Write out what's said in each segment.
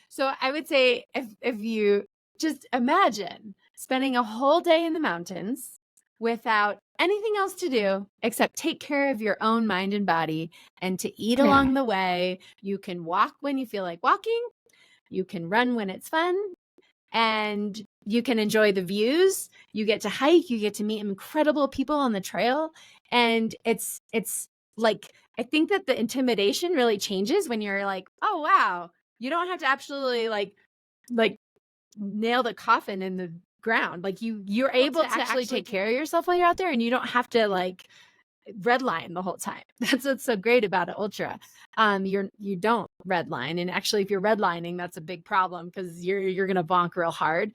So I would say if you just imagine spending a whole day in the mountains without anything else to do except take care of your own mind and body and to eat along the way. You can walk when you feel like walking. You can run when it's fun. And you can enjoy the views. You get to hike. You get to meet incredible people on the trail. And it's like, I think that the intimidation really changes when you're like, oh, wow, you don't have to actually like nail the coffin in the ground. Like you're able to actually take care of yourself while you're out there, and you don't have to like redline the whole time. That's what's so great about an ultra. You don't redline, and actually, if you're redlining, that's a big problem because you're gonna bonk real hard.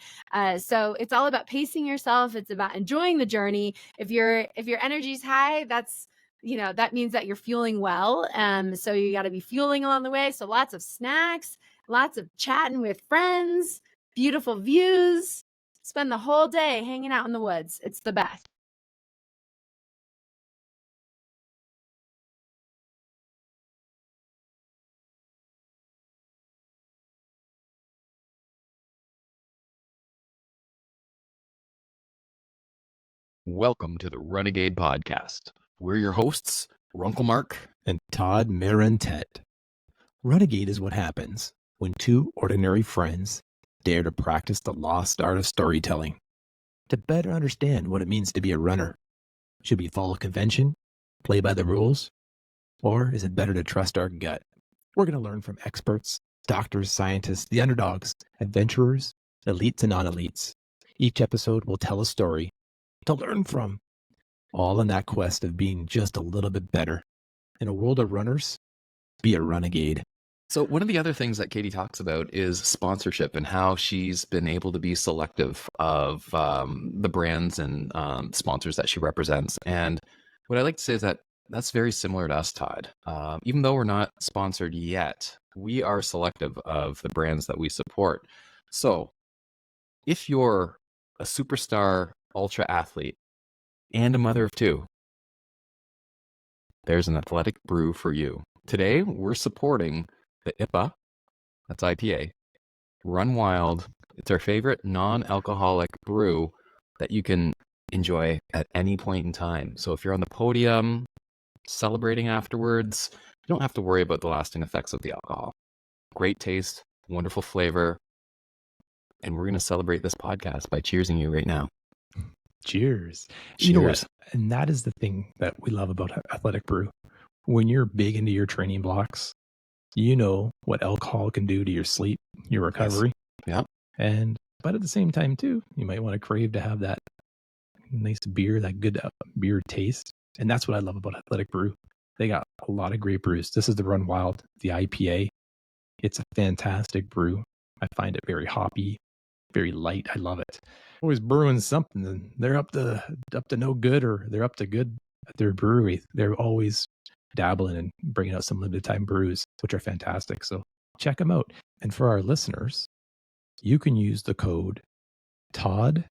So it's all about pacing yourself. It's about enjoying the journey. If your energy's high, that's that means that you're fueling well. So you got to be fueling along the way. So lots of snacks, lots of chatting with friends, beautiful views. Spend the whole day hanging out in the woods. It's the best. Welcome to the Runegade Podcast. We're your hosts, Runkle Mark and Todd Marentette. Runegade is what happens when two ordinary friends dare to practice the lost art of storytelling. To better understand what it means to be a runner, should we follow convention, play by the rules, or is it better to trust our gut? We're going to learn from experts, doctors, scientists, the underdogs, adventurers, elites and non-elites. Each episode will tell a story to learn from, all in that quest of being just a little bit better. In a world of runners, be a renegade. So one of the other things that Katie talks about is sponsorship and how she's been able to be selective of the brands and sponsors that she represents. And what I like to say is that that's very similar to us, Todd. Even though we're not sponsored yet, we are selective of the brands that we support. So if you're a superstar ultra athlete and a mother of two, there's an athletic brew for you. Today, we're supporting the IPA, that's IPA, Run Wild. It's our favorite non-alcoholic brew that you can enjoy at any point in time. So if you're on the podium, celebrating afterwards, you don't have to worry about the lasting effects of the alcohol. Great taste, wonderful flavor, and we're going to celebrate this podcast by cheersing you right now. Cheers. Cheers. You know what? And that is the thing that we love about Athletic Brew. When you're big into your training blocks, you know what alcohol can do to your sleep, your recovery. Yes. Yeah. But at the same time, too, you might want to crave to have that nice beer, that good beer taste. And that's what I love about Athletic Brew. They got a lot of great brews. This is the Run Wild, the IPA. It's a fantastic brew. I find it very hoppy, very light. I love it. Always brewing something, and they're up to no good, or they're up to good at their brewery. They're always dabbling and bringing out some limited time brews, which are fantastic. So check them out. And for our listeners, you can use the code TODDM20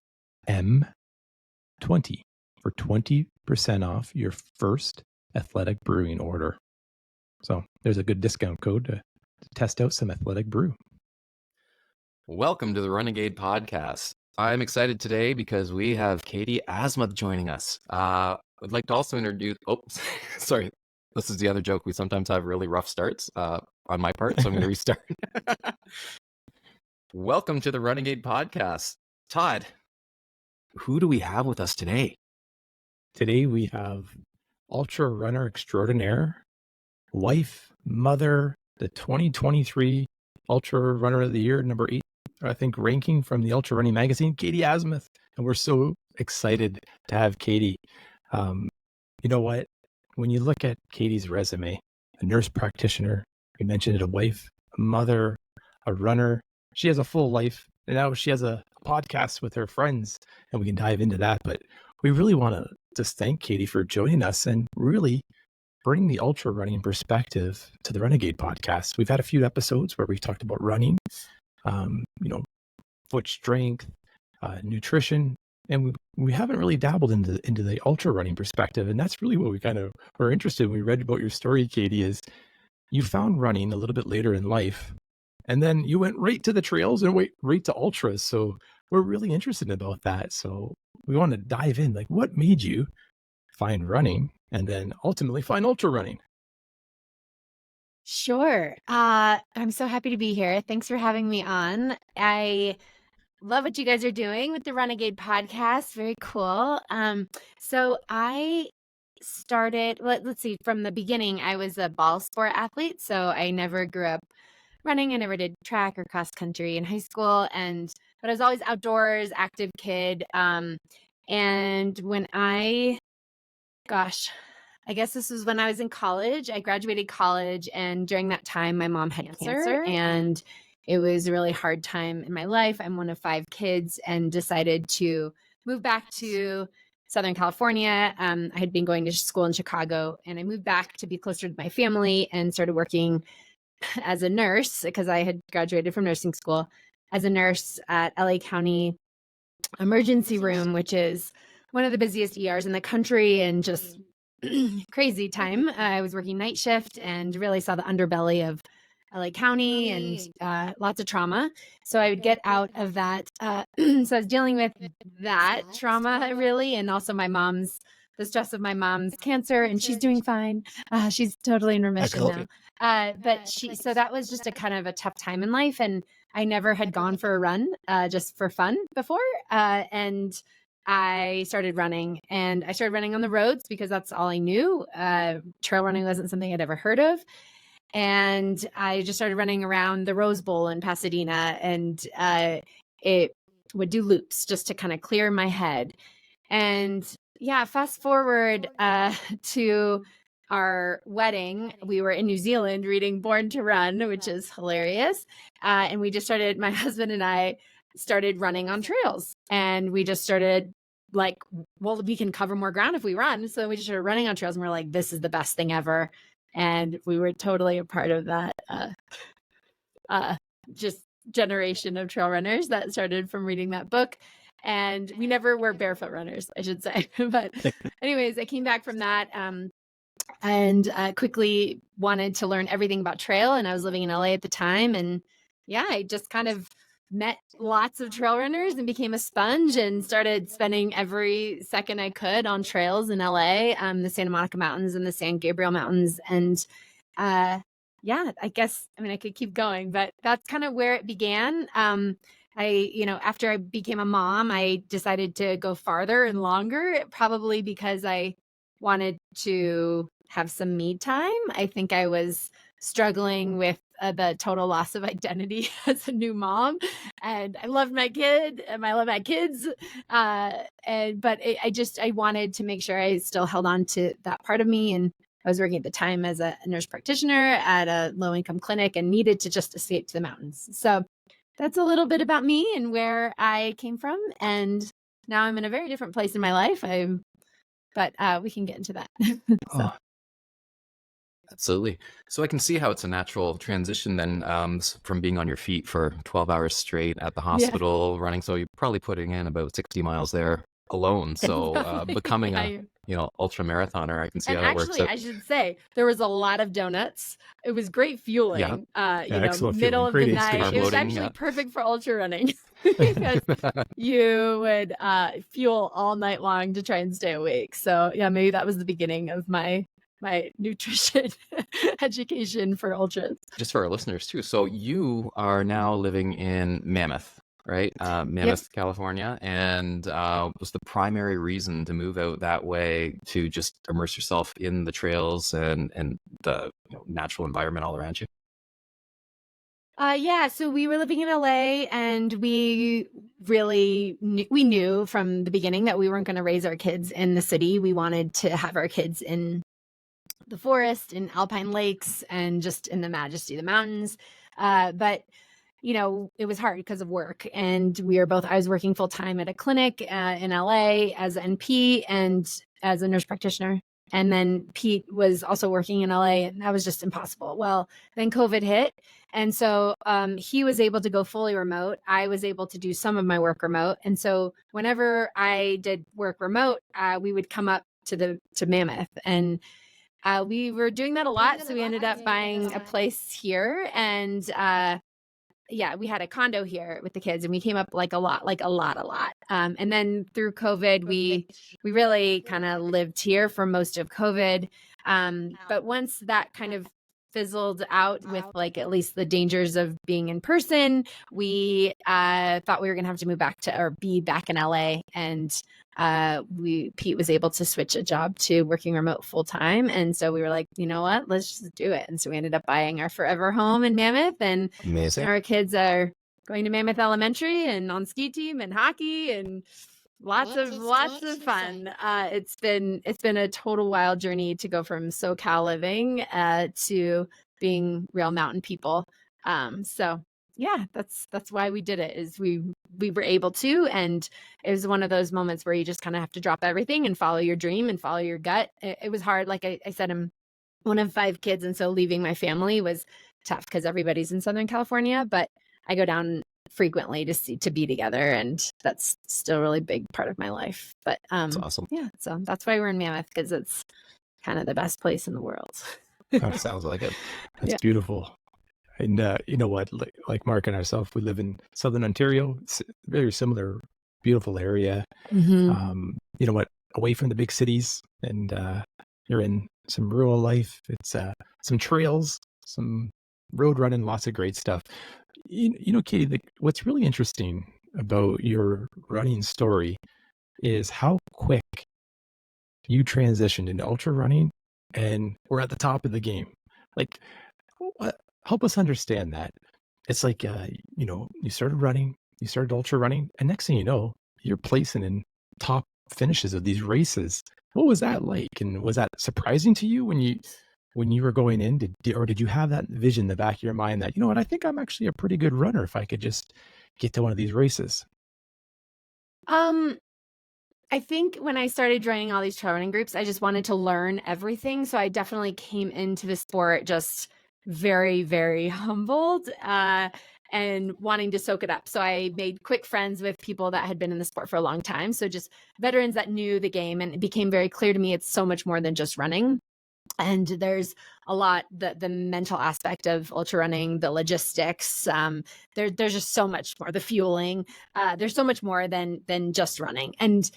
for 20% off your first Athletic Brewing order. So there's a good discount code to test out some Athletic Brew. Welcome to the Runegade Podcast. I'm excited today because we have Katie Asmuth joining us. I'd like to also introduce... Oh, sorry. This is the other joke. We sometimes have really rough starts on my part, so I'm going to restart. Welcome to the Runegade Podcast. Todd, who do we have with us today? Today we have ultra runner extraordinaire, wife, mother, the 2023 Ultra Runner of the Year, number 8, I think, ranking from the Ultra Running magazine, Katie Asmuth. And we're so excited to have Katie. You know what? When you look at Katie's resume, a nurse practitioner, we mentioned it, a wife, a mother, a runner, she has a full life. And now she has a podcast with her friends, and we can dive into that. But we really want to just thank Katie for joining us and really bring the ultra running perspective to the Runegade Podcast. We've had a few episodes where we've talked about running, foot strength, nutrition, and we haven't really dabbled into the ultra running perspective. And that's really what we kind of were interested in. We read about your story, Katie, is you found running a little bit later in life, And then you went right to the trails and went right to ultras. So we're really interested about that. So we want to dive in. Like, what made you find running and then ultimately find ultra running? Sure. I'm so happy to be here. Thanks for having me on. I love what you guys are doing with the Runegade Podcast. Very cool. So I started, let's see, from the beginning, I was a ball sport athlete. So I never grew up running. I never did track or cross country in high school. But I was always outdoors, active kid. And when I guess this was when I was in college. I graduated college, and during that time, my mom had cancer, and it was a really hard time in my life. I'm one of 5 kids and decided to move back to Southern California. I had been going to school in Chicago, and I moved back to be closer to my family and started working as a nurse because I had graduated from nursing school as a nurse at LA County Emergency Room, which is one of the busiest ERs in the country, and just crazy time. I was working night shift and really saw the underbelly of LA County and lots of trauma. So I would get out of that. So I was dealing with that trauma really, and also the stress of my mom's cancer, and she's doing fine. She's totally in remission now. So that was just a kind of a tough time in life. And I never had gone for a run just for fun before. And I started running, and I started running on the roads because that's all I knew. Trail running wasn't something I'd ever heard of. And I just started running around the Rose Bowl in Pasadena, and it would do loops just to kind of clear my head. And yeah, fast forward to our wedding. We were in New Zealand reading Born to Run, which is hilarious. And my husband and I started running on trails, and we just started like, well, we can cover more ground if we run. So we just started running on trails, and we're like, this is the best thing ever. And we were totally a part of that just generation of trail runners that started from reading that book. And we never were barefoot runners, I should say. But anyways, I came back from that and quickly wanted to learn everything about trail. And I was living in LA at the time. And yeah, I just kind of met lots of trail runners and became a sponge and started spending every second I could on trails in LA, the Santa Monica Mountains and the San Gabriel Mountains. And yeah, I guess, I mean, I could keep going, but that's kind of where it began. After I became a mom, I decided to go farther and longer, probably because I wanted to have some me time. I think I was struggling with the total loss of identity as a new mom, and I loved my kid and I love my kids. But I wanted to make sure I still held on to that part of me. And I was working at the time as a nurse practitioner at a low income clinic and needed to just escape to the mountains. So that's a little bit about me and where I came from. And now I'm in a very different place in my life. But we can get into that. So. Absolutely. So I can see how it's a natural transition then from being on your feet for 12 hours straight at the hospital running. So you're probably putting in about 60 miles there alone. So becoming a ultra marathoner, I can see how that works. Actually, I should say there was a lot of donuts. It was great fueling. Middle of the night. It was actually perfect for ultra running because you would fuel all night long to try and stay awake. So yeah, maybe that was the beginning of my nutrition education for ultras. Just for our listeners too. So you are now living in Mammoth, right? Mammoth, California. And was the primary reason to move out that way to just immerse yourself in the trails and the natural environment all around you? So we were living in LA, and we really knew from the beginning that we weren't going to raise our kids in the city. We wanted to have our kids in the forest, in alpine lakes, and just in the majesty of the mountains. But it was hard because of work, and I was working full time at a clinic in LA as an NP and as a nurse practitioner. And then Pete was also working in LA, and that was just impossible. Well, then COVID hit. And so he was able to go fully remote. I was able to do some of my work remote. And so whenever I did work remote, we would come up to Mammoth, and we were doing that a lot. So we ended up buying a place here, and we had a condo here with the kids, and we came up like a lot. And then through COVID, we really kind of lived here for most of COVID. But once that kind of fizzled out with like at least the dangers of being in person, we thought we were going to have to move back to, or be back in LA. And Pete was able to switch a job to working remote full time. And so we were like, you know what, let's just do it. And so we ended up buying our forever home in Mammoth, and Amazing. our kids are going to Mammoth Elementary and on ski team and hockey and lots of fun. It's been a total wild journey to go from SoCal living to being real mountain people. So yeah, that's why we did it, is we were able to, and it was one of those moments where you just kind of have to drop everything and follow your dream and follow your gut. It was hard. Like I said, I'm one of 5 kids, and so leaving my family was tough because everybody's in Southern California, but I go down frequently to be together, and that's still a really big part of my life. But That's awesome. yeah, so that's why we're in Mammoth, because it's kind of the best place in the world. That sounds like it. That's beautiful. And you know what, like Mark and ourselves, we live in Southern Ontario. It's a very similar, beautiful area. Mm-hmm. You know what, away from the big cities, and you're in some rural life. It's some trails, some road running, lots of great stuff. You know, Katie, what's really interesting about your running story is how quick you transitioned into ultra running, and we're at the top of the game. Like, help us understand that. It's like, you know, you started running, you started ultra running, and next thing you know, you're placing in top finishes of these races. What was that like? And was that surprising to you when you were going in? Did you have that vision in the back of your mind that, you know what, I think I'm actually a pretty good runner if I could just get to one of these races? I think when I started joining all these trail running groups, I just wanted to learn everything. So I definitely came into the sport just very, very humbled and wanting to soak it up. So I made quick friends with people that had been in the sport for a long time. So just veterans that knew the game, and it became very clear to me it's so much more than just running. And there's a lot, the mental aspect of ultra running, the logistics. There's just so much more, the fueling. There's so much more than just running. And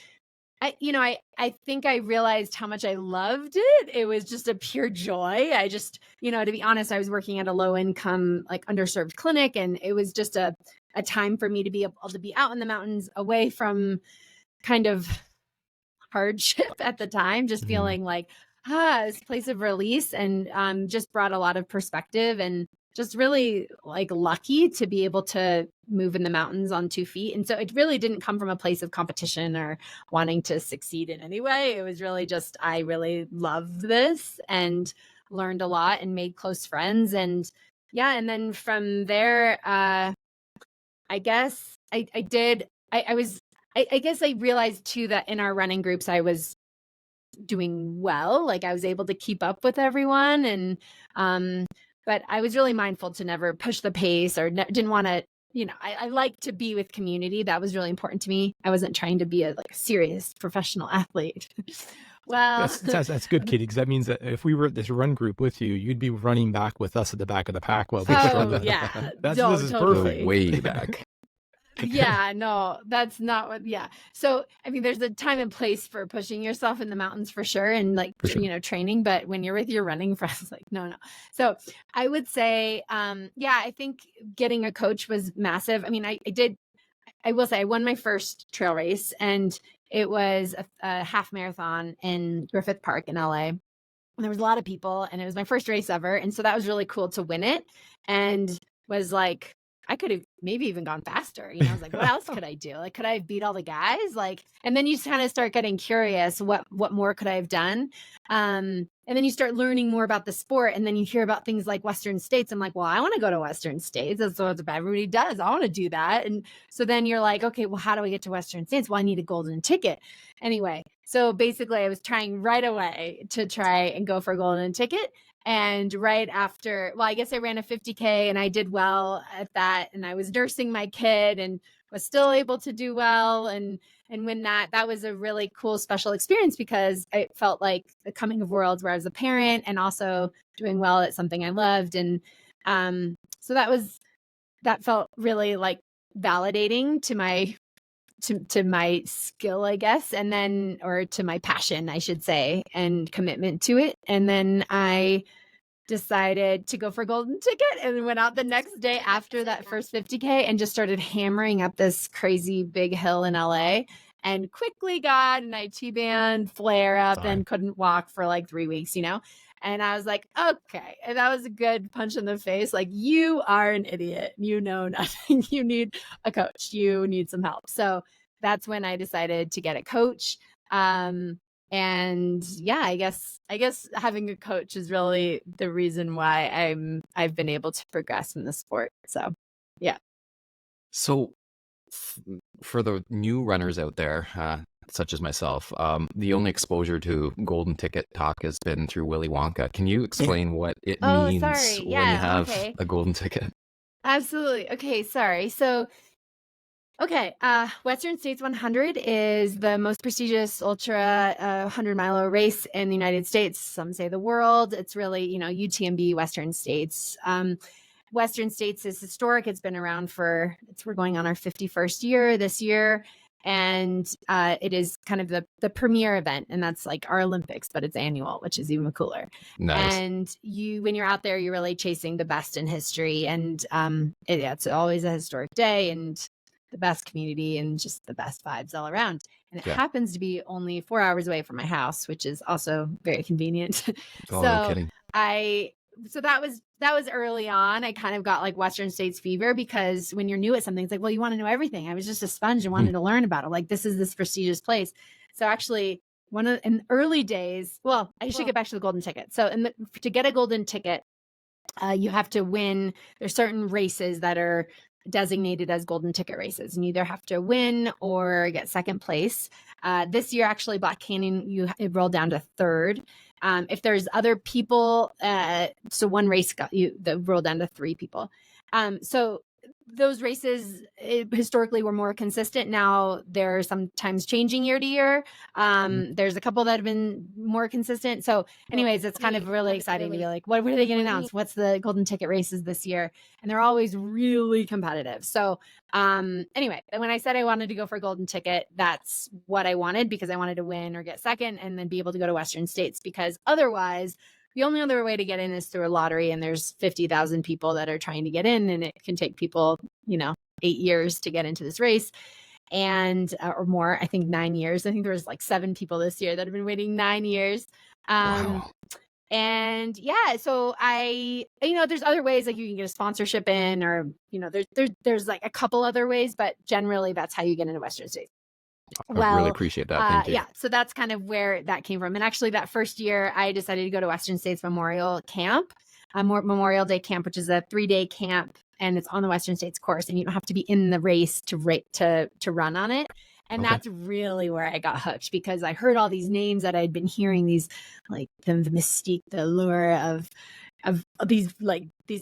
I think I realized how much I loved it. It was just a pure joy. I just, to be honest, I was working at a low income, like underserved clinic, and it was just a time for me to be able to be out in the mountains, away from kind of hardship at the time, just feeling like, this place of release, and just brought a lot of perspective, and just really like lucky to be able to move in the mountains on 2 feet. And so it really didn't come from a place of competition or wanting to succeed in any way. It was really just, I really loved this and learned a lot and made close friends. And yeah. And then from there, I guess I realized too that in our running groups, I was doing well. Like I was able to keep up with everyone, and but I was really mindful to never push the pace, or didn't want to, I like to be with community. That was really important to me. I wasn't trying to be a serious professional athlete. Well, that's good, Katie, because that means that if we were at this run group with you, you'd be running back with us at the back of the pack. Well, yeah, this is totally. perfect. Way back. Yeah, no, that's not what, So, I mean, there's a time and place for pushing yourself in the mountains for sure. And like, training, but when you're with your running friends, like, no. So I would say, I think getting a coach was massive. I mean, I will say I won my first trail race, and it was a half marathon in Griffith Park in LA. And there was a lot of people, and it was my first race ever. And so that was really cool to win it, and was like, I could have maybe even gone faster. I was like, what else could I do? Like, could I have beat all the guys? Like, and then you kind of start getting curious, what more could I have done? And then you start learning more about the sport, and then you hear about things like Western States. I'm like, well, I want to go to Western States. That's what everybody does. I want to do that. And so then you're like, okay, well, how do I get to Western States? Well, I need a golden ticket. Anyway, so basically I was trying right away to try and go for a golden ticket. And right after, I guess I ran a 50K, and I did well at that. And I was nursing my kid and was still able to do well. And when that was a really cool, special experience, because it felt like the coming of worlds, where I was a parent and also doing well at something I loved. And so that was that felt really like validating to my to my skill, I guess, and then, or to my passion, I should say, and commitment to it. And then I decided to go for golden ticket and went out the next day after that first 50K and just started hammering up this crazy big hill in LA, and quickly got an IT band flare up and couldn't walk for like 3 weeks, And I was like, okay. And that was a good punch in the face. Like, you are an idiot. You know nothing. You need a coach. You need some help. So that's when I decided to get a coach. And yeah, I guess having a coach is really the reason why I've been able to progress in the sport. So yeah. So for the new runners out there, such as myself, the only exposure to golden ticket talk has been through Willy Wonka. Can you explain what it means when you have a golden ticket? Absolutely. Okay, sorry. So Western States 100 is the most prestigious ultra 100-mile race in the United States. Some say the world. It's really, UTMB Western States. Western States is historic. It's been around we're going on our 51st year this year. And it is kind of the premier event. And that's like our Olympics, but it's annual, which is even cooler. Nice. And when you're out there, you're really chasing the best in history. And it's always a historic day and the best community and just the best vibes all around. And it happens to be only 4 hours away from my house, which is also very convenient. Oh, no kidding. So that was early on. I kind of got like Western States fever, because when you're new at something, it's like, well, you want to know everything. I was just a sponge and wanted to learn about it. Like, this is this prestigious place. So actually in the early days, well, I should get back to the golden ticket. So to get a golden ticket, you have to win. There's certain races that are designated as golden ticket races, and you either have to win or get second place. This year, actually, Black Canyon, it rolled down to third. If there's other people, so one race rolled down to 3 people. So those races historically were more consistent. Now they're sometimes changing year to year. There's a couple that have been more consistent. So anyways, it's kind of really exciting to be like, what are they going to announce? What's the golden ticket races this year? And they're always really competitive. So anyway, when I said I wanted to go for a golden ticket, that's what I wanted, because I wanted to win or get second and then be able to go to Western States, because otherwise the only other way to get in is through a lottery, and there's 50,000 people that are trying to get in, and it can take people, 8 years to get into this race, and or more. I think 9 years. I think there was like 7 people this year that have been waiting 9 years. Wow. And yeah, so there's other ways, like you can get a sponsorship in, or there's like a couple other ways, but generally that's how you get into Western States. I really appreciate that. Thank you. Yeah, so that's kind of where that came from. And actually, that first year, I decided to go to Western States Memorial Camp, Memorial Day Camp, which is a 3-day camp, and it's on the Western States course, and you don't have to be in the race to run on it. And that's really where I got hooked, because I heard all these names that I'd been hearing, these like the mystique, the allure of these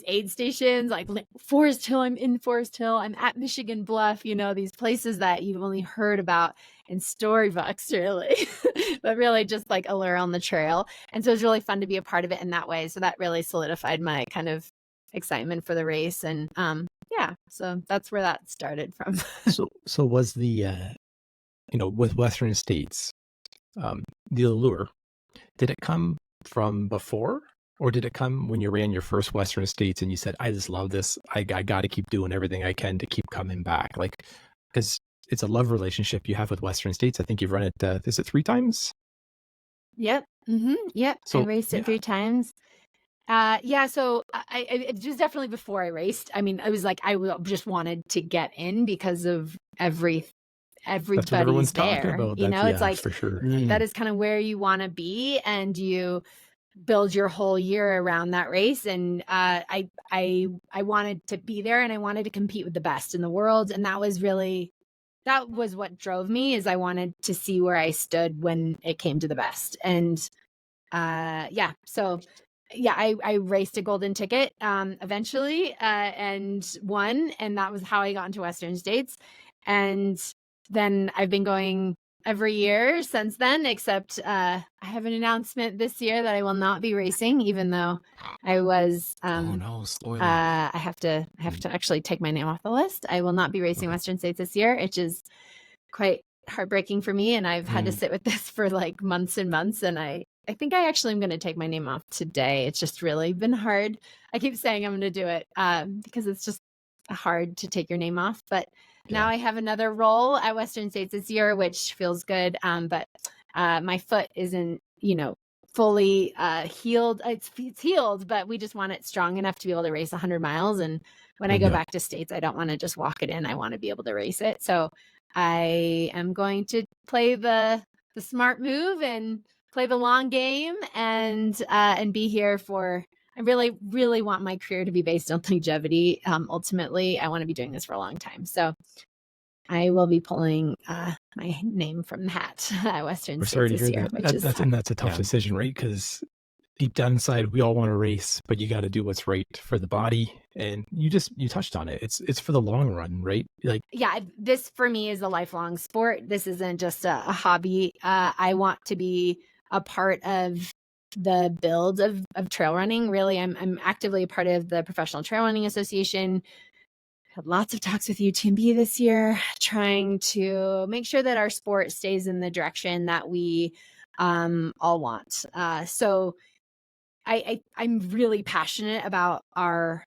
aid stations, like Forest Hill. I'm in Forest Hill. I'm at Michigan Bluff, these places that you've only heard about in storybooks, really, but really just like allure on the trail. And so it was really fun to be a part of it in that way. So that really solidified my kind of excitement for the race. And so that's where that started from. So was the, with Western States, the allure, did it come from before? Or did it come when you ran your first Western States and you said, I just love this. I got to keep doing everything I can to keep coming back? Like, because it's a love relationship you have with Western States. I think you've run it, is it 3 times? Yep. Mm-hmm. Yep. So, I raced it 3 times. So it was definitely before I raced. I mean, I was like, I just wanted to get in because of everybody's there. About. It's like, for sure. That is kind of where you want to be, and you build your whole year around that race. And I wanted to be there, and I wanted to compete with the best in the world. And that was what drove me, is I wanted to see where I stood when it came to the best. And I raced a golden ticket eventually and won. And that was how I got into Western States. And then I've been going every year since then, except I have an announcement this year that I will not be racing, even though I was. Oh no, spoiler. I have to actually take my name off the list. I will not be racing Western States this year, which is quite heartbreaking for me, and I've had to sit with this for like months and months, and I think I actually am going to take my name off today. It's just really been hard. I keep saying I'm going to do it because it's just hard to take your name off, but now I have another role at Western States this year, which feels good. But my foot isn't, fully healed. It's healed, but we just want it strong enough to be able to race 100 miles. And when I go back to States, I don't want to just walk it in. I want to be able to race it. So I am going to play the smart move and play the long game and be here for. I really, really want my career to be based on longevity. Ultimately, I want to be doing this for a long time. So I will be pulling my name from the hat at Western We're States sorry to this hear year. that. That's a tough decision, right? Because deep down inside, we all want to race, but you got to do what's right for the body. And you touched on it. It's for the long run, right? Like, yeah, this for me is a lifelong sport. This isn't just a hobby. I want to be a part of the build of trail running. Really, I'm actively a part of the Professional Trail Running Association. Had lots of talks with UTMB this year, trying to make sure that our sport stays in the direction that we all want. So I'm really passionate about the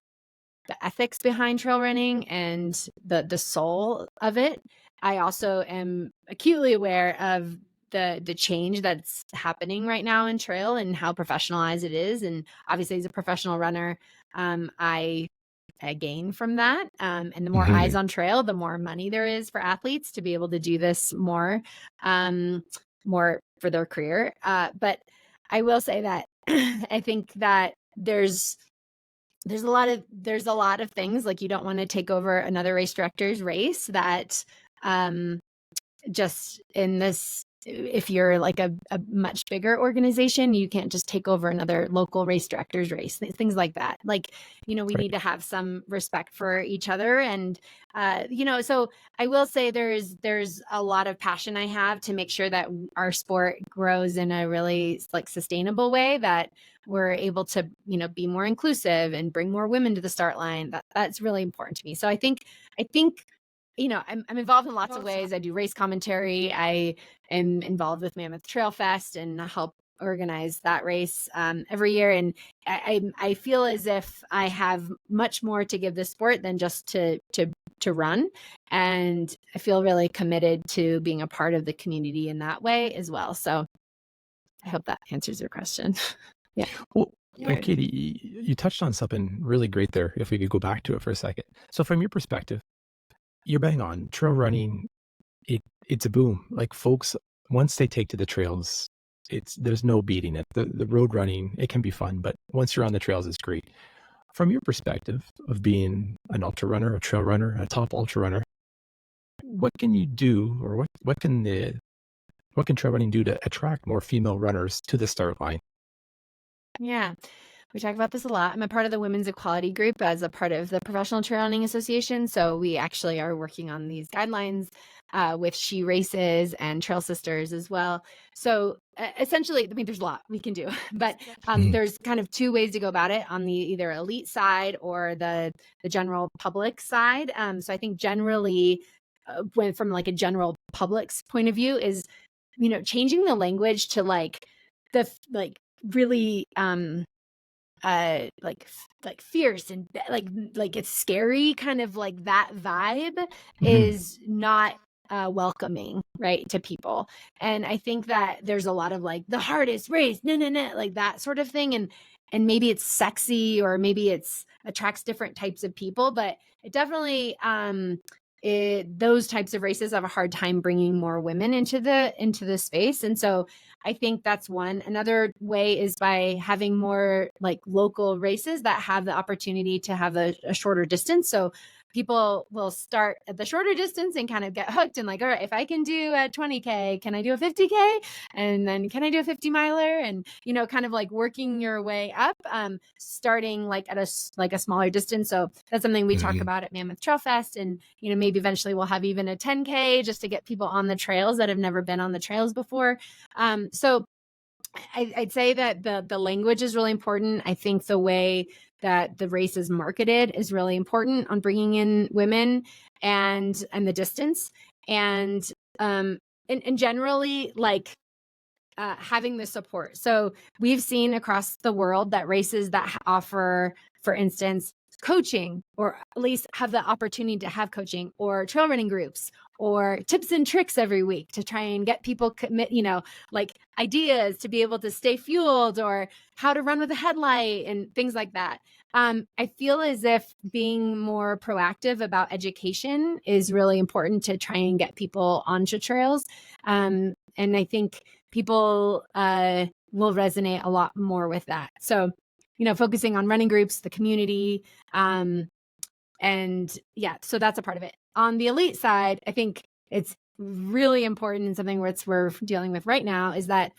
ethics behind trail running and the soul of it. I also am acutely aware of the change that's happening right now in trail and how professionalized it is. And obviously as a professional runner, I gain from that. And the more eyes on trail, the more money there is for athletes to be able to do this more for their career. But I will say that I think that there's a lot of things, like you don't want to take over another race director's race, that just in this, if you're like a much bigger organization, you can't just take over another local race director's race, things like that. Like, we need to have some respect for each other. And, so I will say there's a lot of passion I have to make sure that our sport grows in a really like sustainable way, that we're able to, be more inclusive and bring more women to the start line. That's really important to me. So I think, I'm involved in lots of ways. I do race commentary. I am involved with Mammoth Trail Fest and help organize that race every year. And I feel as if I have much more to give this sport than just to run. And I feel really committed to being a part of the community in that way as well. So I hope that answers your question. Yeah. Well, Katie, you touched on something really great there. If we could go back to it for a second. So from your perspective, you're bang on. Trail running, it's a boom. Like, folks, once they take to the trails, there's no beating it. The road running, it can be fun, but once you're on the trails, it's great. From your perspective of being an ultra runner, a trail runner, a top ultra runner, what can you do, or what can trail running do to attract more female runners to the start line? Yeah. We talk about this a lot. I'm a part of the Women's Equality Group as a part of the Professional Trail Running Association. So we actually are working on these guidelines with She Races and Trail Sisters as well. So essentially, there's a lot we can do, but there's kind of two ways to go about it, on the either elite side or the general public side. So I think generally, when from like a general public's point of view, is, changing the language to really like fierce and like it's scary, kind of like that vibe is not welcoming, right, to people. And I think that there's a lot of like the hardest race, no, like that sort of thing. And maybe it's sexy, or maybe it's attracts different types of people, but it definitely, those types of races have a hard time bringing more women into the space. And so I think that's one. Another way is by having more like local races that have the opportunity to have a shorter distance. So people will start at the shorter distance and kind of get hooked and like, all right, if I can do a 20K, can I do a 50K? And then can I do a 50 miler? And, kind of like working your way up, starting like at a smaller distance. So that's something we talk about at Mammoth Trail Fest. And, maybe eventually we'll have even a 10K just to get people on the trails that have never been on the trails before. So I'd say that the language is really important. I think the way that the race is marketed is really important on bringing in women and the distance, and generally like having the support. So we've seen across the world that races that offer, for instance, coaching, or at least have the opportunity to have coaching, or trail running groups, or tips and tricks every week to try and get people commit, like ideas to be able to stay fueled, or how to run with a headlight and things like that. I feel as if being more proactive about education is really important to try and get people onto trails. And I think people will resonate a lot more with that. So, focusing on running groups, the community, and yeah, so that's a part of it. On the elite side, I think it's really important, and something we're dealing with right now, is that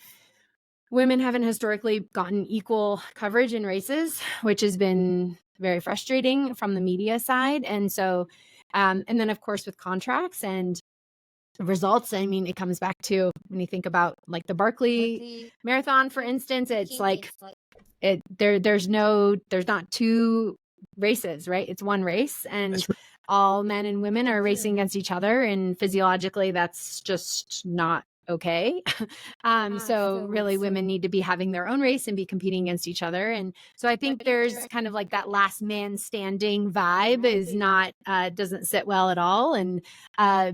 women haven't historically gotten equal coverage in races, which has been very frustrating from the media side. And so, and then of course with contracts and results, I mean, it comes back to when you think about like the Barkley Marathon, for instance, it's like there's not two races, right? It's one race, and all men and women are racing against each other, and physiologically that's just not okay. So really women need to be having their own race and be competing against each other. And so I think there's kind of like that last man standing vibe is not, doesn't sit well at all. And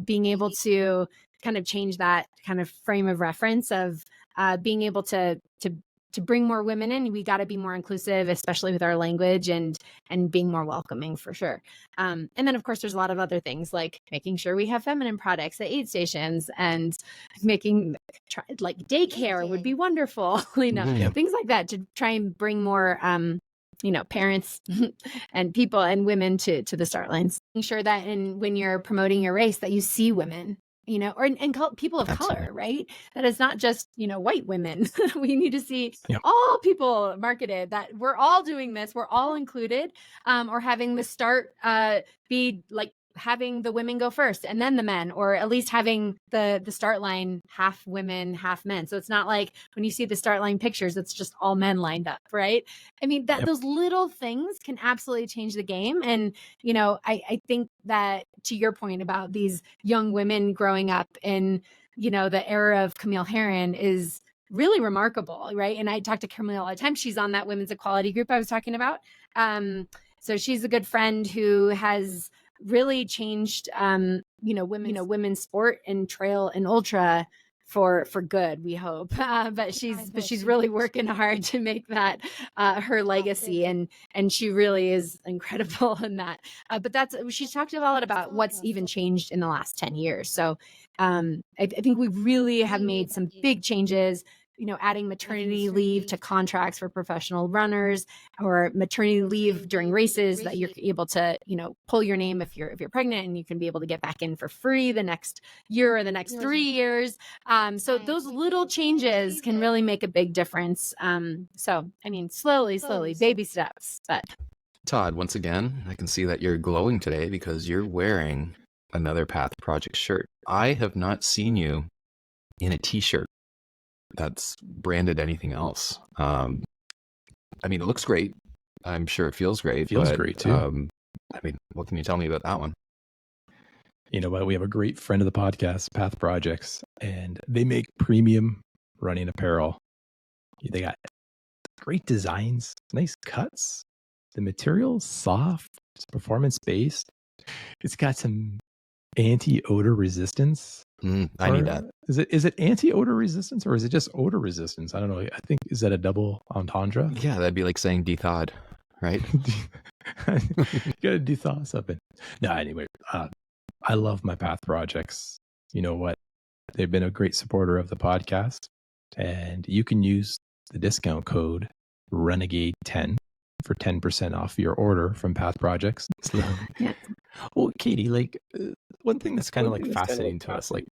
being able to kind of change that kind of frame of reference of being able to bring more women in, we got to be more inclusive, especially with our language, and being more welcoming for sure. And then of course there's a lot of other things like making sure we have feminine products at aid stations, and making like daycare would be wonderful, things like that, to try and bring more parents and people and women to the start lines. Making sure that when you're promoting your race that you see women, and people of color, right? That it's not just, white women. We need to see all people marketed, that we're all doing this, we're all included, or having the start be like having the women go first and then the men, or at least having the start line half women, half men. So it's not like when you see the start line pictures, it's just all men lined up, right? I mean, those little things can absolutely change the game. And, I think that to your point about these young women growing up in, the era of Camille Herron is really remarkable, right? And I talk to Camille all the time. She's on that women's equality group I was talking about. So she's a good friend who has really changed, women's sport and trail and ultra for good, we hope. But she's really working hard to make that her legacy, and she really is incredible in that. But she's talked a lot about what's even changed in the last 10 years. So I think we really have made some big changes. Adding maternity leave to contracts for professional runners, or maternity leave during races that you're able to, pull your name if you're pregnant, and you can be able to get back in for free the next year or the next 3 years. So those little changes can really make a big difference. So, I mean, slowly, baby steps. But Todd, once again, I can see that you're glowing today because you're wearing another Path Project shirt. I have not seen you in a t-shirt that's branded anything else. I mean, it looks great. I'm sure it feels great. Feels great too. I mean, what can you tell me about that one? You know what? We have a great friend of the podcast, Path Projects, and they make premium running apparel. They got great designs, nice cuts. The material's soft, it's performance-based. It's got some anti-odor resistance. I need that. Is it anti-odor resistance, or is it just odor resistance? I don't know. I think, is that a double entendre? Yeah, that'd be like saying de-thawed, right? You gotta de-thaw something. No, anyway, I love my Path Projects. You know what? They've been a great supporter of the podcast, and you can use the discount code Runegade10 for 10% off your order from Path Projects. Well, Katie, like one thing that's kind of like fascinating to us, like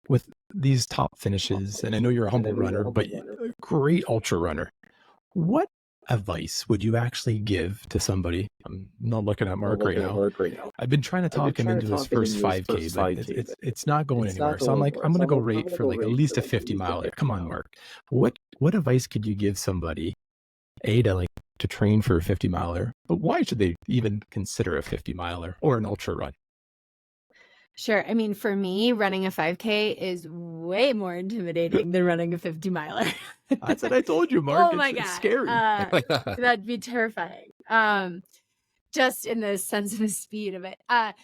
with these top finishes, and I know you're a humble runner, but a great ultra runner. What advice would you actually give to somebody? I'm not looking at Mark right now. I've been trying to talk him into his first 5K, but it's not going anywhere. So I'm like, I'm gonna go rate for like at least a 50 miler. Come on, Mark. What advice could you give somebody, A, to train for a 50 miler, but why should they even consider a 50 miler or an ultra run? Sure. I mean, for me, running a 5K is way more intimidating than running a 50 miler. That's what I told you, Mark. Oh my It's God. scary. That'd be terrifying. Just in the sense of the speed of it.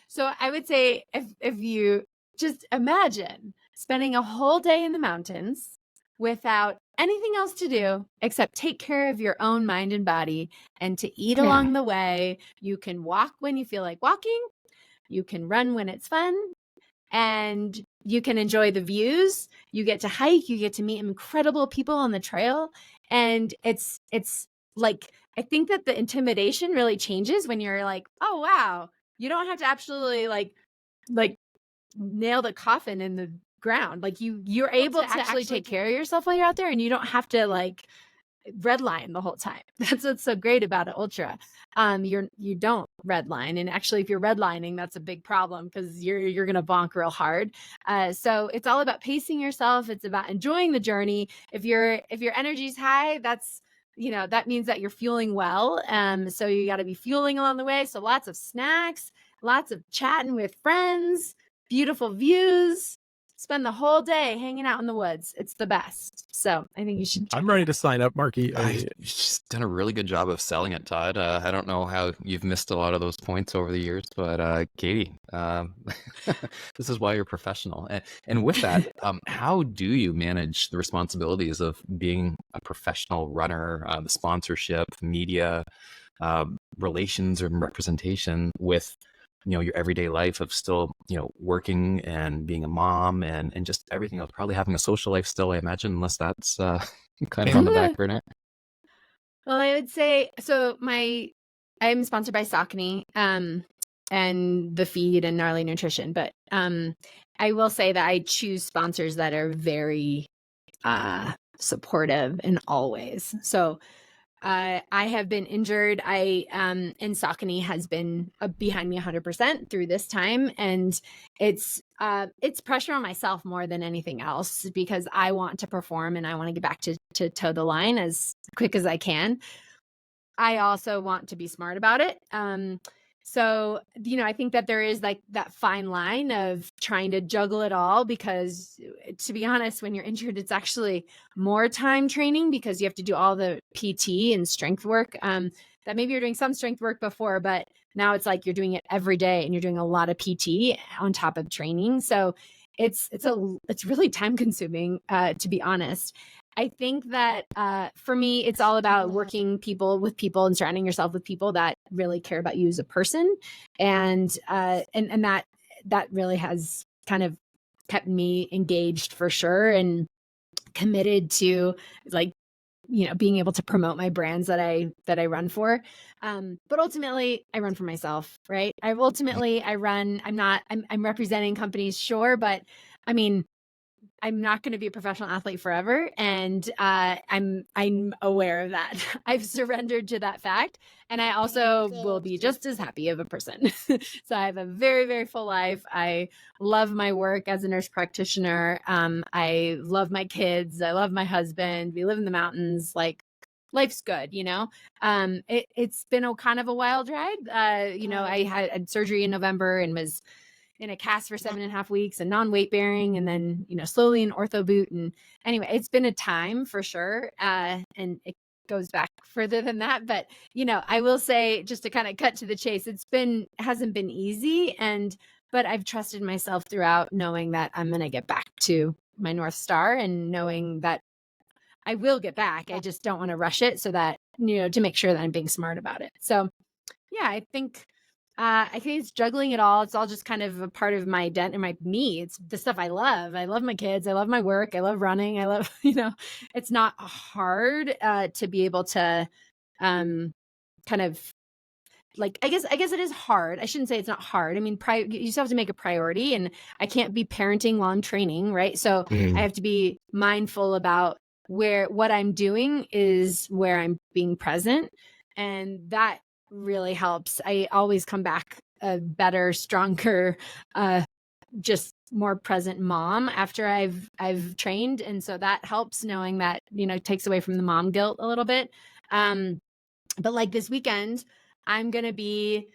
So I would say if you just imagine spending a whole day in the mountains without anything else to do except take care of your own mind and body and to eat along the way. You can walk when you feel like walking. You can run when it's fun, and you can enjoy the views. You get to hike, you get to meet incredible people on the trail. And it's like, I think that the intimidation really changes when you're like, oh, wow, you don't have to actually like nail the coffin in the ground. Like you're able to actually take care of yourself while you're out there, and you don't have to like redline the whole time. That's what's so great about an ultra. You don't redline, and actually, if you're redlining, that's a big problem because you're gonna bonk real hard. So it's all about pacing yourself. It's about enjoying the journey. If your energy's high, that means that you're fueling well. So you got to be fueling along the way. So lots of snacks, lots of chatting with friends, beautiful views. Spend the whole day hanging out in the woods. It's the best. So I think you should. I'm ready to sign up, Marky. You've just done a really good job of selling it, Todd. I don't know how you've missed a lot of those points over the years, but Katie, this is why you're professional. And with that, how do you manage the responsibilities of being a professional runner, the sponsorship, media, relations, and representation with your everyday life of still, working and being a mom and just everything else, probably having a social life still, I imagine, unless that's kind of on the back burner? Well, I would say, so I'm sponsored by Saucony, and the feed and Gnarly Nutrition, but I will say that I choose sponsors that are very supportive and always. So I have been injured. And Saucony has been behind me 100% through this time. And it's pressure on myself more than anything else, because I want to perform and I want to get back to toe the line as quick as I can. I also want to be smart about it. So, I think that there is like that fine line of trying to juggle it all, because to be honest, when you're injured, it's actually more time training because you have to do all the PT and strength work that maybe you're doing some strength work before, but now it's like you're doing it every day and you're doing a lot of PT on top of training. So it's really time consuming, to be honest. I think that for me, it's all about working with people and surrounding yourself with people that really care about you as a person. And that really has kind of kept me engaged for sure and committed to being able to promote my brands that I run for. But ultimately I run for myself, right? I run, I'm representing companies, sure. But I mean, I'm not going to be a professional athlete forever. And I'm aware of that. I've surrendered to that fact. And I also will be just as happy of a person. So I have a very, very full life. I love my work as a nurse practitioner. I love my kids. I love my husband. We live in the mountains. Like, life's good, it's been a kind of a wild ride. I had surgery in November and was in a cast for 7.5 weeks and non-weight bearing, and then, slowly an ortho boot. And anyway, it's been a time for sure. And it goes back further than that. But, I will say, just to kind of cut to the chase, hasn't been easy. But I've trusted myself throughout, knowing that I'm going to get back to my North Star and knowing that I will get back. I just don't want to rush it, so that, to make sure that I'm being smart about it. So yeah, I think it's juggling it all. It's all just kind of a part of my me. It's the stuff I love. I love my kids. I love my work. I love running. I love, it's not hard to be able to kind of like, I guess it is hard. I shouldn't say it's not hard. I mean, you still have to make a priority, and I can't be parenting while I'm training, right? So I have to be mindful about what I'm doing is where I'm being present. And that really helps. I always come back a better, stronger, just more present mom after I've trained. And so that helps, knowing that, takes away from the mom guilt a little bit. But like this weekend, I'm going to be,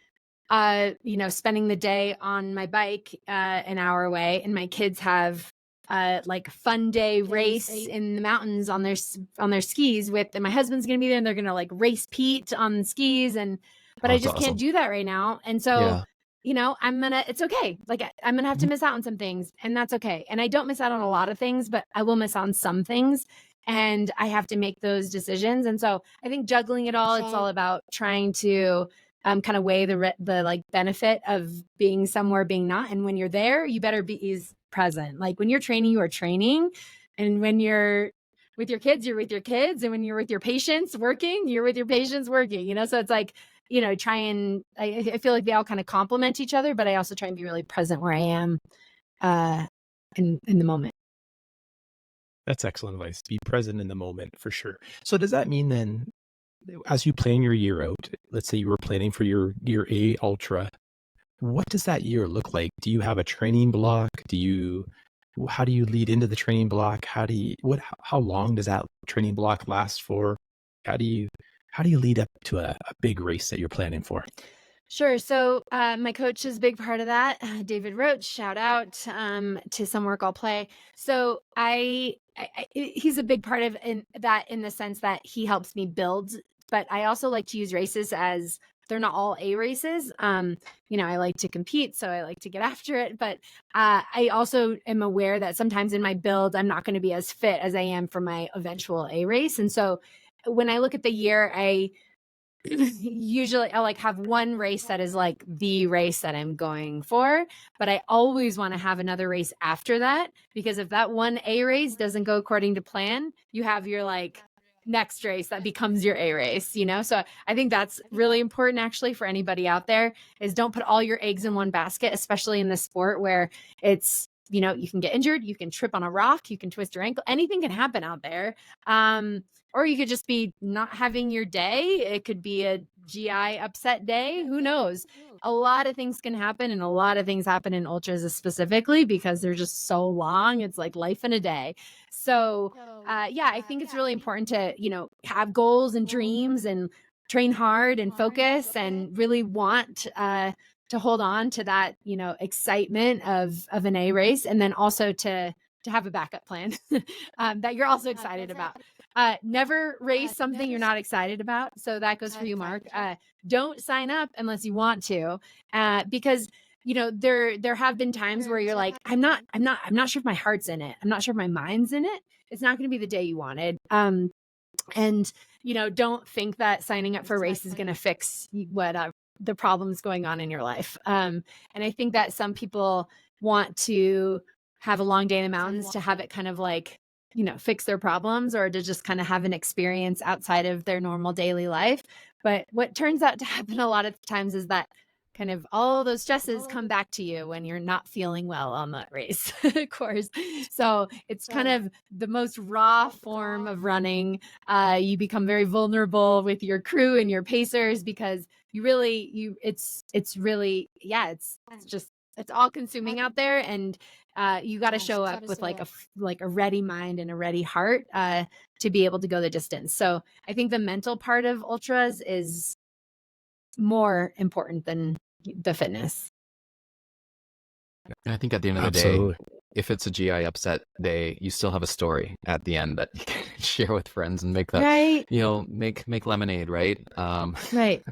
spending the day on my bike, an hour away, and my kids have like fun day race in the mountains on their skis and my husband's going to be there, and they're going to like race Pete on skis. But I just can't do that right now. And so, it's okay. Like I'm going to have to miss out on some things, and that's okay. And I don't miss out on a lot of things, but I will miss out on some things, and I have to make those decisions. And so I think juggling it all, it's all about trying to kind of weigh the like benefit of being somewhere, being not. And when you're there, you better be present. Like when you're training, you are training. And when you're with your kids, you're with your kids. And when you're with your patients working, you're with your patients working, So it's like, I feel like they all kind of complement each other, but I also try and be really present where I am in the moment. That's excellent advice. Be present in the moment for sure. So does that mean then, as you plan your year out, let's say you were planning for your year A ultra, what does that year look like? Do you have a training block? How do you lead into the training block? How long does that training block last for? How do you lead up to a big race that you're planning for? Sure. So my coach is a big part of that. David Roach, shout out to Some Work I'll Play. So he's a big part of that, in the sense that he helps me build. But I also like to use races as they're not all A races. I like to compete, so I like to get after it. But I also am aware that sometimes in my build, I'm not going to be as fit as I am for my eventual A race. And so when I look at the year, usually I'll like have one race that is like the race that I'm going for, but I always want to have another race after that, because if that one A race doesn't go according to plan, you have your like next race that becomes your A race, So I think that's really important, actually, for anybody out there, is don't put all your eggs in one basket, especially in this sport where it's, you can get injured, you can trip on a rock, you can twist your ankle, anything can happen out there. Or you could just be not having your day. It could be a GI upset day. Who knows? A lot of things can happen, and a lot of things happen in ultras specifically because they're just so long. It's like life in a day. So, I think it's really important to, have goals and dreams and train hard and focus and really want to hold on to that, excitement of an A race, and then also to have a backup plan that you're also excited about. Never race something you're not excited about. So that goes for you, Mark. Don't sign up unless you want to, because there have been times where you're like, I'm not sure if my heart's in it. I'm not sure if my mind's in it. It's not going to be the day you wanted. And don't think that signing up for a race is going to fix what the problems going on in your life. And I think that some people want to have a long day in the mountains to have it kind of like, fix their problems, or to just kind of have an experience outside of their normal daily life. But what turns out to happen a lot of times is that kind of all those stresses come back to you when you're not feeling well on that race course. So it's kind of the most raw form of running. You become very vulnerable with your crew and your pacers, because it's all consuming out there, and you got to show up with like a ready mind and a ready heart to be able to go the distance. So I think the mental part of ultras is more important than the fitness. And I think at the end of the day, if it's a GI upset day, you still have a story at the end that you can share with friends and make that, right. Make lemonade, right? Right.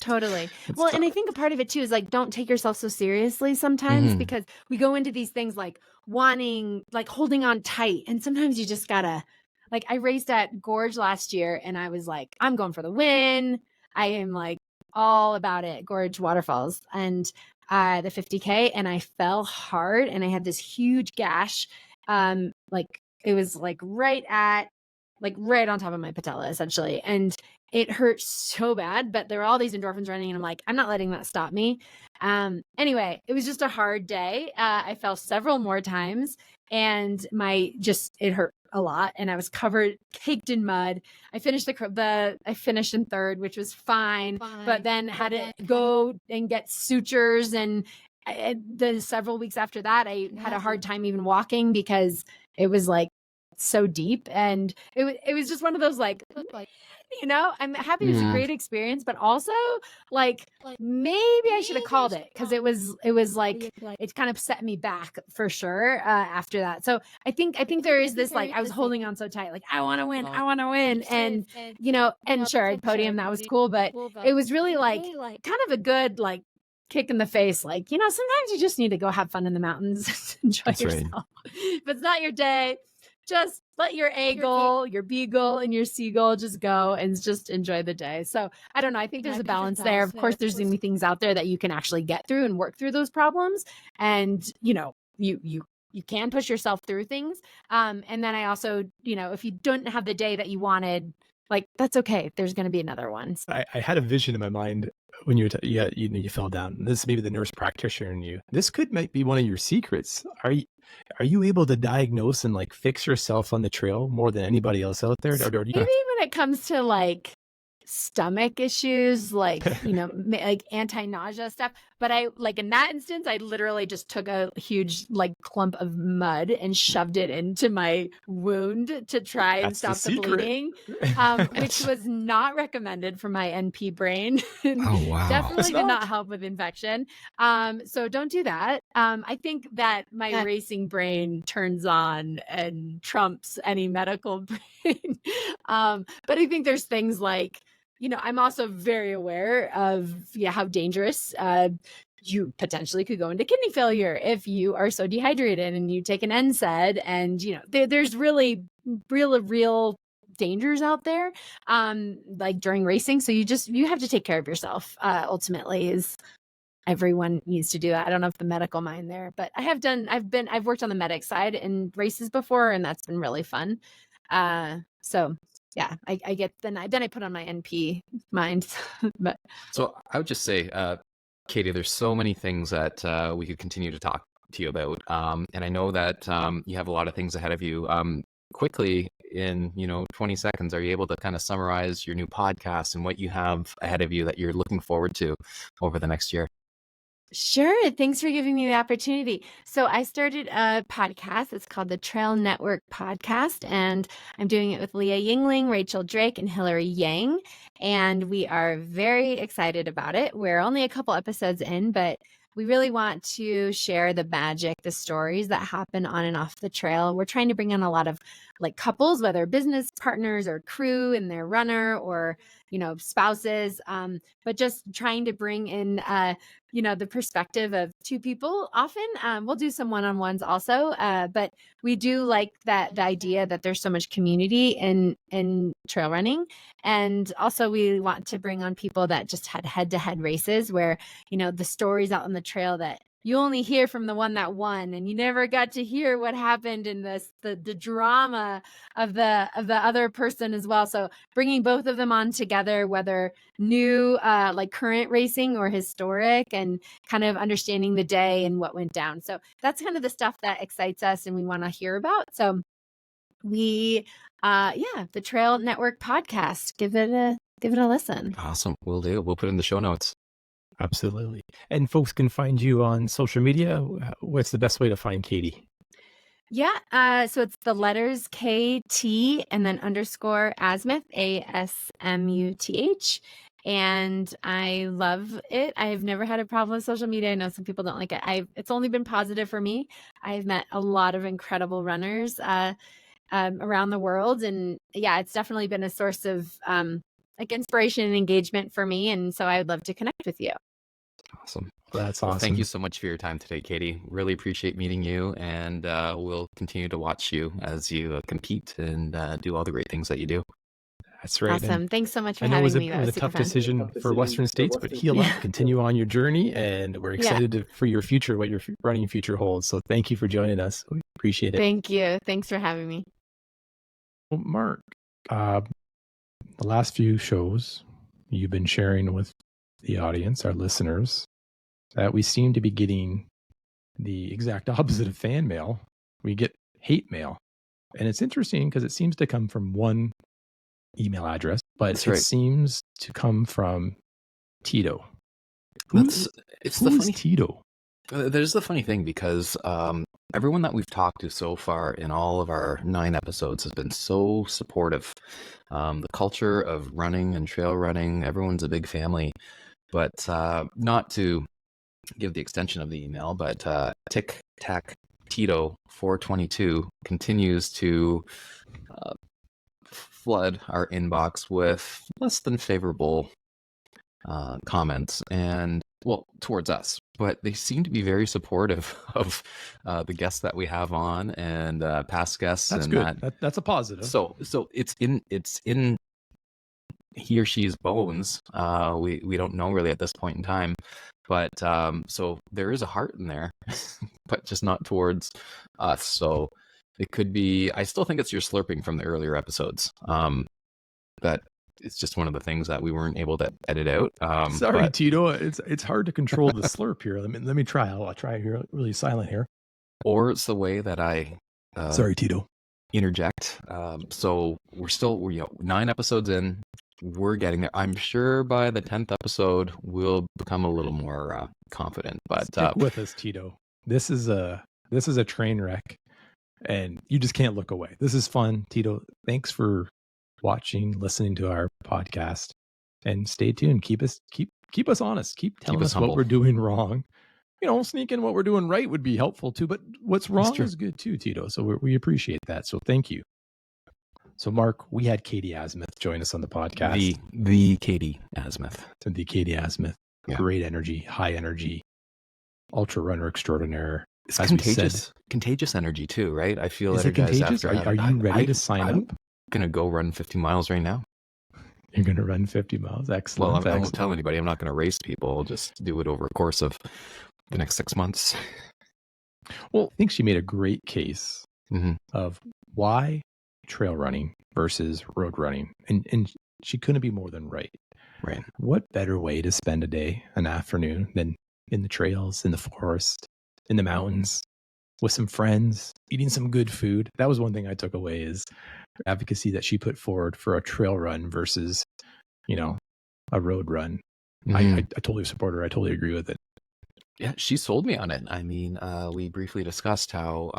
Totally. Well, and I think a part of it too is like, don't take yourself so seriously sometimes, because we go into these things like wanting, like holding on tight. And sometimes you just gotta, like, I raced at Gorge last year and I was like, I'm going for the win. I am like all about it, Gorge Waterfalls, and the 50K, and I fell hard and I had this huge gash. Like it was like right at like right on top of my patella, essentially. And it hurt so bad, but there were all these endorphins running, and I'm like, I'm not letting that stop me. Anyway, it was just a hard day. I fell several more times, and it hurt a lot, and I was caked in mud. I finished I finished in third, which was fine, but then had to go and get sutures, and the several weeks after that, I had a hard time even walking because it was like so deep, and it was just one of those like, I'm happy it was a great experience, but also like maybe I should have called it, because it was like it kind of set me back for sure after that. So I think there is this, like, I was holding on so tight, like I want to win, and and sure, I'd podium, that was cool, but it was really like kind of a good like kick in the face, like, sometimes you just need to go have fun in the mountains, enjoy That's yourself. right. If it's not your day, just let your eagle, your beagle, and your seagull just go and just enjoy the day. So I don't know. I think there's a balance there. Of course, there's going to be things out there that you can actually get through and work through those problems. And, you can push yourself through things. And then I also, if you don't have the day that you wanted, like, that's okay. There's going to be another one. So. I had a vision in my mind when you fell down. This is maybe the nurse practitioner in you. This might be one of your secrets. Are you able to diagnose and like fix yourself on the trail more than anybody else out there? Maybe when it comes to like stomach issues, like, like anti-nausea stuff. But I, like, in that instance, I literally just took a huge like clump of mud and shoved it into my wound to try and stop the bleeding, which was not recommended for my NP brain. Oh, wow. Definitely did not help with infection. So don't do that. I think that my racing brain turns on and trumps any medical brain. But I think there's things like, I'm also very aware of how dangerous you potentially could go into kidney failure if you are so dehydrated and you take an NSAID, and there's really real dangers out there, like during racing. So you have to take care of yourself. Ultimately, is everyone needs to do that. I don't know if the medical mind there, but I've worked on the medic side in races before, and that's been really fun. So. Yeah, I get, then I put on my NP mind. But so I would just say, Katie, there's so many things that we could continue to talk to you about. And I know that you have a lot of things ahead of you. Quickly, in 20 seconds, are you able to kind of summarize your new podcast and what you have ahead of you that you're looking forward to over the next year? Sure. Thanks for giving me the opportunity. So I started a podcast. It's called the Trail Network Podcast, and I'm doing it with Leah Yingling, Rachel Drake, and Hillary Yang. And we are very excited about it. We're only a couple episodes in, but we really want to share the magic, the stories that happen on and off the trail. We're trying to bring in a lot of like couples, whether business partners or crew and their runner, or, spouses, but just trying to bring in, the perspective of two people. Often we'll do some one-on-ones also, but we do like the idea that there's so much community in trail running. And also we want to bring on people that just had head-to-head races where, the stories out on the trail that you only hear from the one that won, and you never got to hear what happened in the drama of the other person as well. So bringing both of them on together, whether new, like current racing or historic, and kind of understanding the day and what went down. So that's kind of the stuff that excites us and we want to hear about. So we, the Trail Network Podcast, give it a listen. Awesome. We'll do. We'll put it in the show notes. Absolutely. And folks can find you on social media. What's the best way to find Katie? Yeah. So it's the letters KT and then _ Asmuth, ASMUTH. And I love it. I've never had a problem with social media. I know some people don't like it. It's only been positive for me. I've met a lot of incredible runners around the world. And yeah, it's definitely been a source of like inspiration and engagement for me. And so I would love to connect with you. Awesome. That's awesome. Well, thank you so much for your time today, Katie. Really appreciate meeting you, and we'll continue to watch you as you compete and do all the great things that you do. That's right. Awesome. And thanks so much for I know having me. it was a tough decision for Western States, but heal up, continue on your journey, and we're excited for your future, what your running future holds. So thank you for joining us. We appreciate it. Thank you. Thanks for having me. Well, Mark, the last few shows, you've been sharing with the audience, our listeners, that we seem to be getting the exact opposite of fan mail. We get hate mail. And it's interesting because it seems to come from one email address, but That's right. seems to come from Tito. It's the funny Tito? There's the funny thing because everyone that we've talked to so far in all of our 9 episodes has been so supportive. The culture of running and trail running, everyone's a big family. But not to give the extension of the email, but Tic Tac Tito 422 continues to flood our inbox with less than favorable comments and towards us, but they seem to be very supportive of the guests that we have on and past guests. That's and good. That's a positive. So it's in he or she's bones. We don't know really at this point in time, but so there is a heart in there, but just not towards us. So it could be. I still think it's your slurping from the earlier episodes. That it's just one of the things that we weren't able to edit out. Sorry, Tito. It's hard to control the slurp here. Let me try. I'll try here really silent here. Or it's the way that I sorry, Tito. Interject. So we're 9 episodes in. We're getting there. I'm sure by the 10th episode we'll become a little more confident. But stick with us, Tito. This is a train wreck, and you just can't look away. This is fun, Tito. Thanks for watching, listening to our podcast, and stay tuned. Keep us honest. Keep telling us what we're doing wrong. Sneak in what we're doing right would be helpful too. But what's wrong is good too, Tito. So we appreciate that. So thank you. So Mark, we had Katie Asmuth join us on the podcast. The Katie Asmuth. The Katie Asmuth. Yeah. Great energy, high energy, ultra runner extraordinaire. It's contagious energy too, right? I feel that contagious. Are you ready to sign up? I'm gonna go run 50 miles right now. You're gonna run 50 miles. Excellent. Well, I won't tell anybody. I'm not gonna race people. I'll just do it over a course of the next 6 months. Well, I think she made a great case of why trail running versus road running, and she couldn't be more than right. Right. What better way to spend a day, an afternoon, than in the trails, in the forest, in the mountains, with some friends, eating some good food? That was one thing I took away, is advocacy that she put forward for a trail run versus, a road run. I totally support her. I totally agree with it. Yeah, she sold me on it. I mean, we briefly discussed how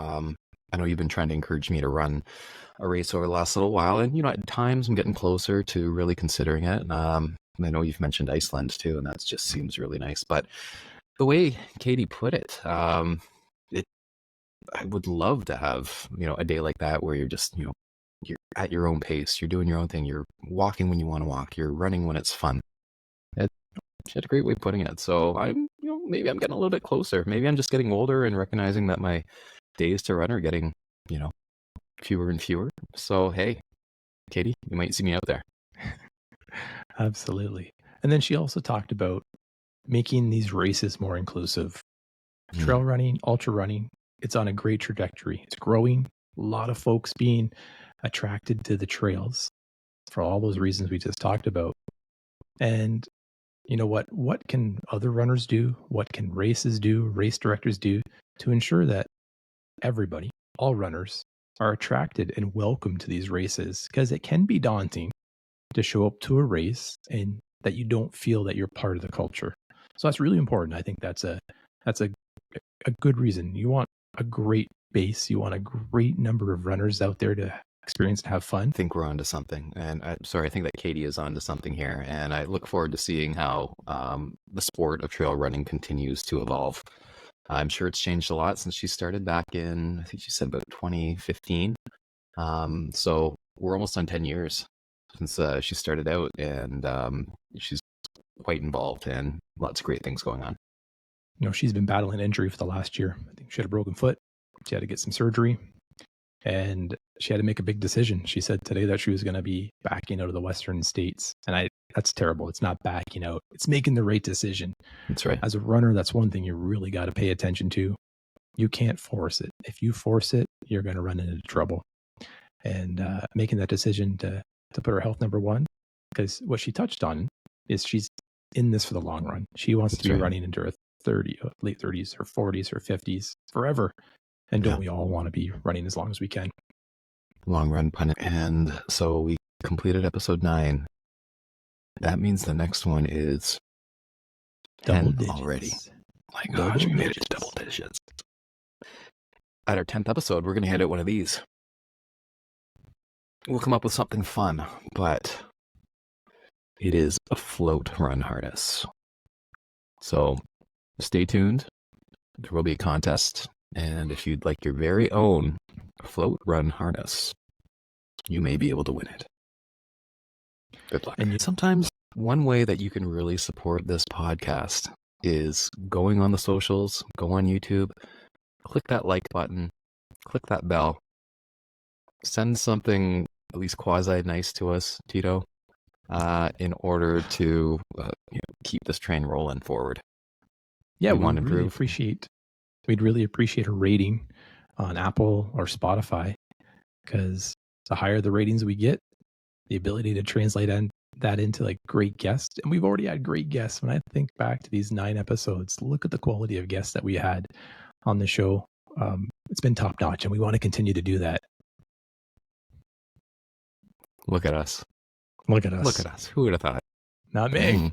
I know you've been trying to encourage me to run a race over the last little while, and at times I'm getting closer to really considering it. I know you've mentioned Iceland too, and that just seems really nice. But the way Katie put it, I would love to have a day like that where you're just you're at your own pace, you're doing your own thing, you're walking when you want to walk, you're running when it's fun. She had a great way of putting it. So I'm maybe I'm getting a little bit closer. Maybe I'm just getting older and recognizing that my days to run are getting fewer and fewer. So hey, Katie, you might see me out there. Absolutely. And then she also talked about making these races more inclusive. Trail running, ultra running, it's on a great trajectory. It's growing. A lot of folks being attracted to the trails for all those reasons we just talked about. And what can other runners do? What can races do, race directors do to ensure that everybody, all runners, are attracted and welcome to these races? Because it can be daunting to show up to a race and that you don't feel that you're part of the culture. So that's really important. I think that's a good reason. You want a great base. You want a great number of runners out there to experience and have fun. I think we're onto something. And I think that Katie is onto something here. And I look forward to seeing how the sport of trail running continues to evolve. I'm sure it's changed a lot since she started back in, I think she said about 2015. So we're almost on 10 years since she started out, and she's quite involved and lots of great things going on. She's been battling injury for the last year. I think she had a broken foot. She had to get some surgery, and she had to make a big decision. She said today that she was going to be backing out of the Western states. And that's terrible. It's not backing out. It's making the right decision. That's right. As a runner, that's one thing you really got to pay attention to. You can't force it. If you force it, you're going to run into trouble. And making that decision to to put her health number one, because what she touched on is she's in this for the long run. She wants to be running into her late 30s or 40s or 50s forever. And don't we all want to be running as long as we can? Long run pun. And so we completed episode 9. That means the next one is 10 already. My gosh, we made it to double digits. At our 10th episode, we're going to hit at one of these. We'll come up with something fun, but it is a float run harness. So stay tuned. There will be a contest. And if you'd like your very own float run harness, you may be able to win it. Good luck. And sometimes one way that you can really support this podcast is going on the socials, go on YouTube, click that like button, click that bell, send something at least quasi nice to us, Tito, in order to keep this train rolling forward. Yeah, we'd really appreciate a rating on Apple or Spotify, because the higher the ratings we get, the ability to translate that into like great guests. And we've already had great guests. When I think back to these 9 episodes, look at the quality of guests that we had on the show. It's been top notch, and we want to continue to do that. Look at us. Look at us. Who would have thought? Not me.